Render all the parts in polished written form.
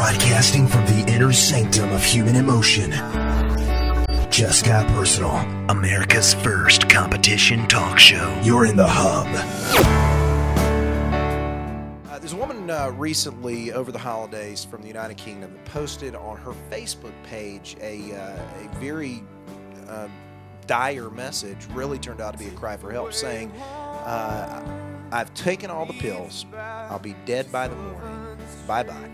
Broadcasting from the inner sanctum of human emotion. Just Got Personal, America's first competition talk show. You're in the hub. There's a woman recently over the holidays from the United Kingdom that posted on her Facebook page a very dire message, really turned out to be a cry for help, saying, I've taken all the pills. I'll be dead by the morning. Bye-bye.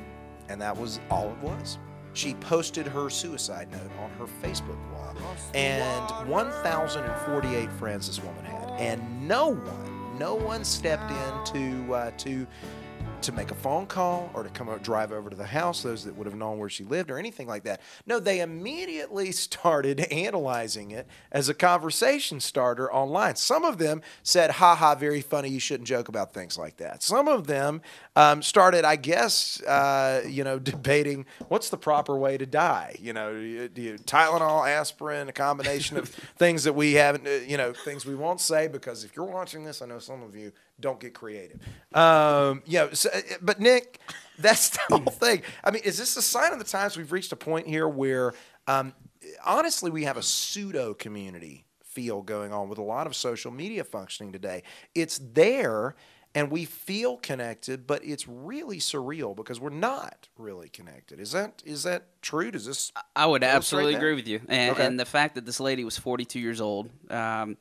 And that was all it was. She posted her suicide note on her Facebook wall. And 1,048 friends this woman had. And no one stepped in to make a phone call or to come out, drive over to the house, those that would have known where she lived or anything like that. No, they immediately started analyzing it as a conversation starter online. Some of them said, ha, very funny, you shouldn't joke about things like that. Some of them started, I guess, debating what's the proper way to die. Tylenol, aspirin, a combination of things that we haven't, things we won't say, because if you're watching this, I know some of you don't get creative. But Nick, that's the whole thing. I mean, is this a sign of the times we've reached a point here where, honestly, we have a pseudo community feel going on with a lot of social media functioning today? It's there, and we feel connected, but it's really surreal because we're not really connected. Is that true? Does this? I would absolutely that? agree with you, and the fact that this lady was 42 years old. I've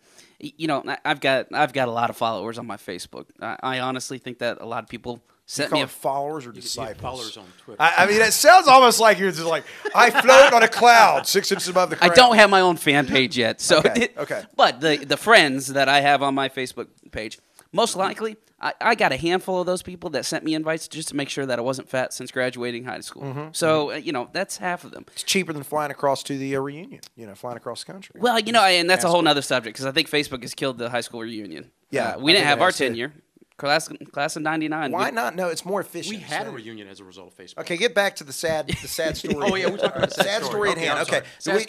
got a lot of followers on my Facebook. I honestly think that a lot of people sent me followers or disciples. Followers on Twitter. I mean, it sounds almost like you're just like, I float on a cloud 6 inches above the ground. I don't have my own fan page yet, so okay. But the friends that I have on my Facebook page, most likely, I got a handful of those people that sent me invites just to make sure that I wasn't fat since graduating high school. Mm-hmm. So, that's half of them. It's cheaper than flying across to the reunion, flying across the country. Well, and that's a whole other subject, because I think Facebook has killed the high school reunion. Yeah. We didn't have our tenure. Class of 99. Why not? No, it's more efficient. We had a reunion as a result of Facebook. Okay, get back to the sad story. Oh, yeah, we're talking about the sad story at hand. Okay. Story.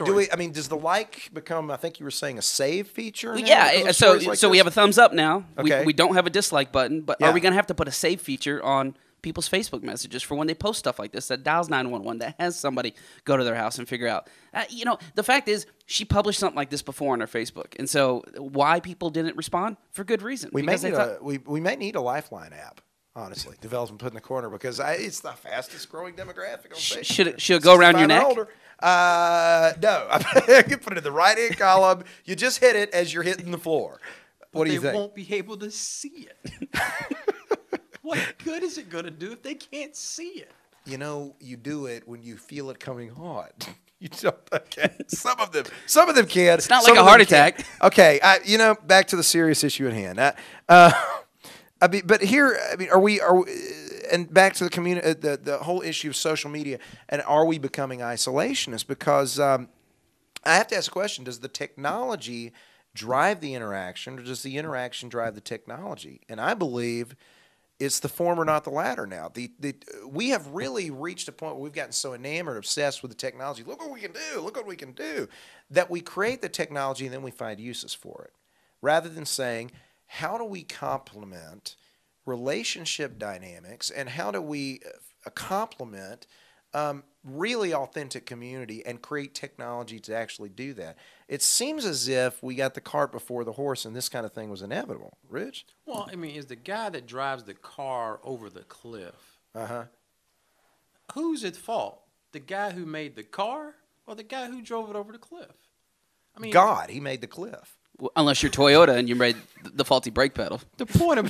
Does the like become, I think you were saying, a save feature? Well, yeah, so we have a thumbs up now. Okay. We don't have a dislike button, but are we going to have to put a save feature on people's Facebook messages for when they post stuff like this that dials 911, that has somebody go to their house and figure out? The fact is, she published something like this before on her Facebook, and so why people didn't respond? For good reason. We may need a Lifeline app. Honestly, developed and put in the corner, because it's the fastest growing demographic on Facebook. Should it go around your neck? No, you put it in the right hand column. You just hit it as you're hitting the floor. What do you think? They won't be able to see it. What good is it going to do if they can't see it? You do it when you feel it coming on. You don't. Okay. Some of them can. It's not like a heart attack. Okay. Back to the serious issue at hand. And back to the community, the whole issue of social media, and are we becoming isolationist? Because I have to ask a question: does the technology drive the interaction, or does the interaction drive the technology? And I believe it's the former, not the latter now. We have really reached a point where we've gotten so enamored, obsessed with the technology. Look what we can do. Look what we can do. That we create the technology and then we find uses for it. Rather than saying, how do we complement relationship dynamics, and how do we complement really authentic community and create technology to actually do that? It seems as if we got the cart before the horse, and this kind of thing was inevitable. Rich? Well, is the guy that drives the car over the cliff, who's at fault? The guy who made the car, or the guy who drove it over the cliff? God, he made the cliff. Unless you're Toyota and you made the faulty brake pedal. The point I'm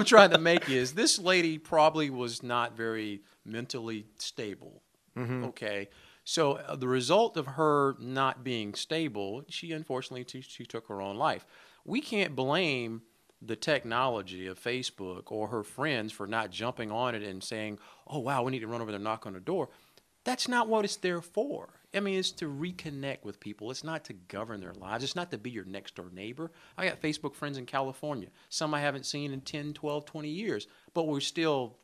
trying to make is this lady probably was not very mentally stable. Mm-hmm. Okay, so the result of her not being stable, she unfortunately she took her own life. We can't blame the technology of Facebook or her friends for not jumping on it and saying, "Oh wow, we need to run over there and knock on the door." That's not what it's there for. It's to reconnect with people. It's not to govern their lives. It's not to be your next door neighbor. I got Facebook friends in California. Some I haven't seen in 10, 12, 20 years, but we still,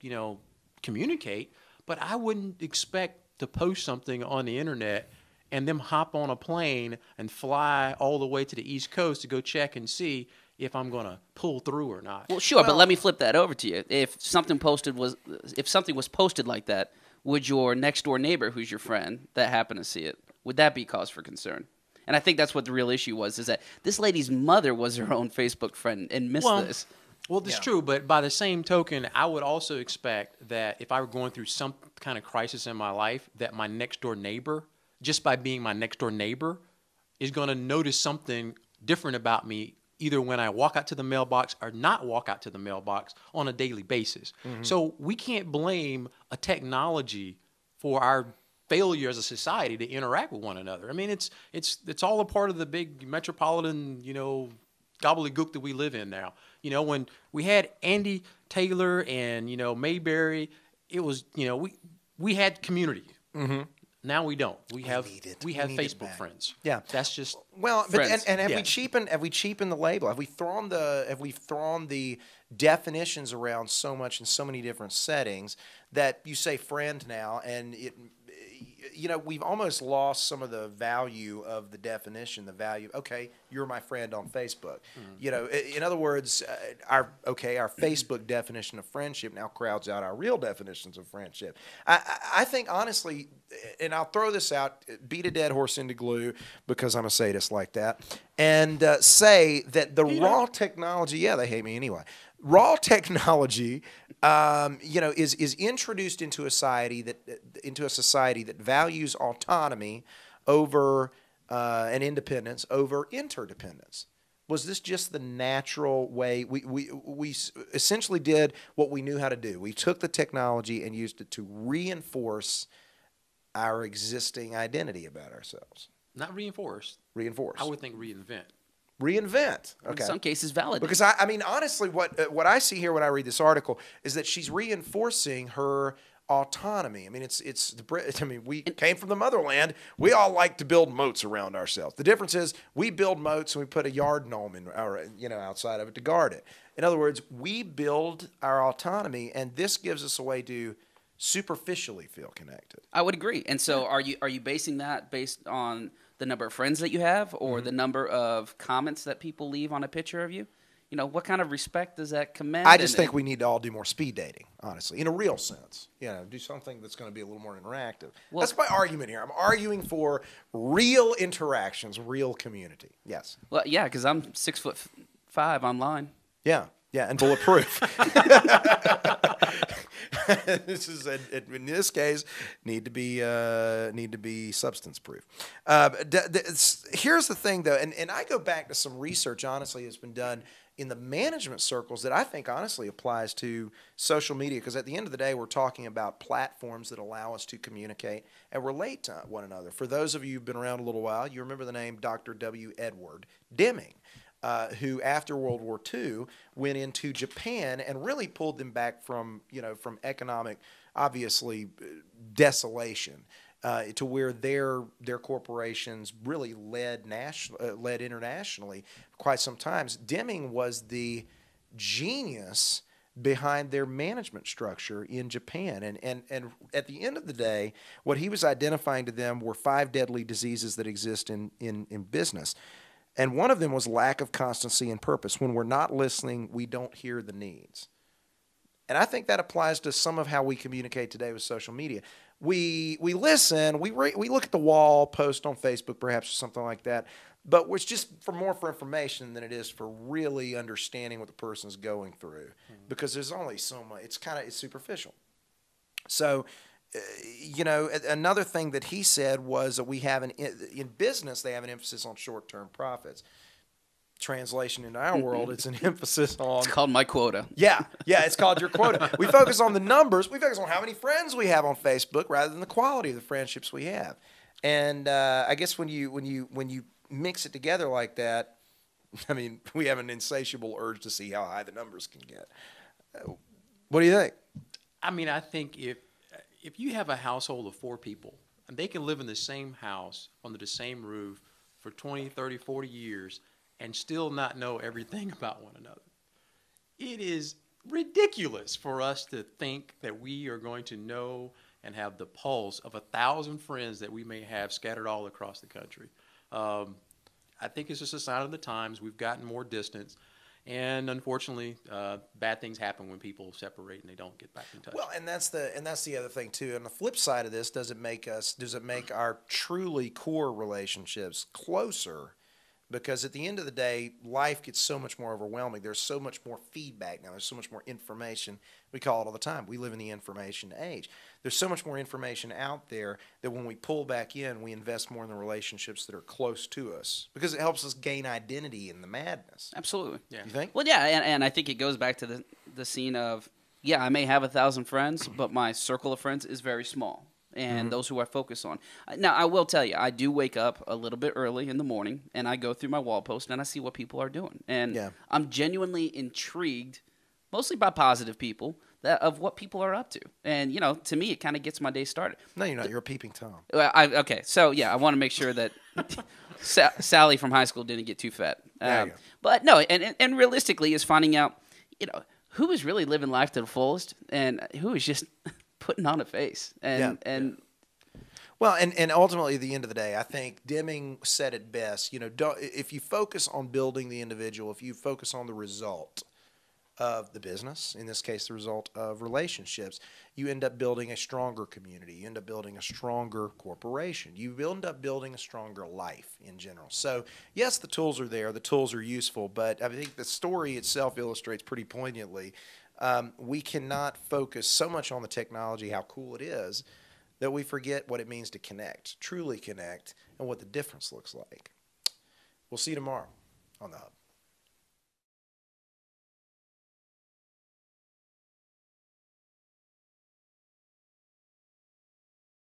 communicate. But I wouldn't expect to post something on the internet and them hop on a plane and fly all the way to the East Coast to go check and see if I'm going to pull through or not. Well, sure, but let me flip that over to you. If something was posted like that, would your next door neighbor, who's your friend, that happened to see it, would that be cause for concern? And I think that's what the real issue was, is that this lady's mother was her own Facebook friend and missed this. Well, that's true, but by the same token, I would also expect that if I were going through some kind of crisis in my life, that my next door neighbor, just by being my next door neighbor, is going to notice something different about me, either when I walk out to the mailbox or not walk out to the mailbox on a daily basis. So we can't blame a technology for our failure as a society to interact with one another. I mean, it's all a part of the big metropolitan, gobbledygook that we live in now. When we had Andy Taylor and, Mayberry, it was, we had community. Now we don't. We have Facebook friends. Yeah, that's just but have we cheapened the label? Have we thrown the definitions around so much in so many different settings that you say friend now, and we've almost lost some of the value of the definition. The value, okay, you're my friend on Facebook. In other words, our Facebook definition of friendship now crowds out our real definitions of friendship. I think honestly, and I'll throw this out, beat a dead horse into glue because I'm a sadist like that, and say that the raw technology. Yeah, they hate me anyway. Raw technology, is introduced into a society that values autonomy over and independence over interdependence. Was this just the natural way? We essentially did what we knew how to do. We took the technology and used it to reinforce our existing identity about ourselves. Not reinforce. Reinforce. I would think reinvent. Reinvent. Okay. In some cases, validate. Because I mean, honestly, what I see here when I read this article is that she's reinforcing her autonomy. I mean, we came from the motherland. We all like to build moats around ourselves. The difference is we build moats and we put a yard gnome outside of it to guard it. In other words, we build our autonomy, and this gives us a way to superficially feel connected. I would agree. And so, are you basing that based on the number of friends that you have, or the number of comments that people leave on a picture of you? What kind of respect does that command? I just think we need to all do more speed dating, honestly, in a real sense. Do something that's going to be a little more interactive. Well, that's my argument here. I'm arguing for real interactions, real community. Yes. Well, yeah, because I'm 6'5" online. Yeah, and bulletproof. In this case need to be substance proof. Here's the thing, though, and I go back to some research, honestly, that's been done in the management circles that I think honestly applies to social media, because at the end of the day, we're talking about platforms that allow us to communicate and relate to one another. For those of you who've been around a little while, you remember the name Dr. W. Edward Deming. Who after World War II went into Japan and really pulled them back from economic, obviously, desolation to where their corporations really led internationally for quite some times. Deming was the genius behind their management structure in Japan. And at the end of the day, what he was identifying to them were 5 deadly diseases that exist in business. And one of them was lack of constancy and purpose. When we're not listening, we don't hear the needs. And I think that applies to some of how we communicate today with social media. We listen, we look at the wall post on Facebook perhaps or something like that, but it's just more for information than it is for really understanding what the person's going through, because there's only so much. It's superficial. So, another thing that he said was that we have in business, they have an emphasis on short-term profits. Translation in our world, it's an emphasis on... It's called my quota. Yeah, it's called your quota. We focus on the numbers. We focus on how many friends we have on Facebook rather than the quality of the friendships we have. And I guess when you mix it together like that, I mean, we have an insatiable urge to see how high the numbers can get. What do you think? I mean, I think if you have a household of 4 people and they can live in the same house under the same roof for 20, 30, 40 years and still not know everything about one another, it is ridiculous for us to think that we are going to know and have the pulse of 1,000 friends that we may have scattered all across the country. I think it's just a sign of the times. We've gotten more distance. And unfortunately, bad things happen when people separate and they don't get back in touch. Well, and that's the other thing too. On the flip side of this, does it make our truly core relationships closer? Because at the end of the day, life gets so much more overwhelming. There's so much more feedback now. There's so much more information. We call it all the time. We live in the information age. There's so much more information out there that when we pull back in, we invest more in the relationships that are close to us because it helps us gain identity in the madness. Absolutely. Yeah. You think? Well, yeah, and I think it goes back to the scene of, yeah, I may have 1,000 friends, but my circle of friends is very small. And those who I focus on. Now, I will tell you, I do wake up a little bit early in the morning, and I go through my wall post, and I see what people are doing. And I'm genuinely intrigued, mostly by positive people, of what people are up to. And, to me, it kind of gets my day started. No, you're not. You're a peeping Tom. Okay, so, yeah, I want to make sure that Sally from high school didn't get too fat. There you go. But, no, and realistically is finding out, who is really living life to the fullest and who is just putting on a face. Well, and ultimately, at the end of the day, I think Deming said it best. If you focus on building the individual, if you focus on the result of the business, in this case, the result of relationships, you end up building a stronger community. You end up building a stronger corporation. You end up building a stronger life in general. So, yes, the tools are there. The tools are useful, but I think the story itself illustrates pretty poignantly. We cannot focus so much on the technology, how cool it is, that we forget what it means to connect, truly connect, and what the difference looks like. We'll see you tomorrow on The Hub.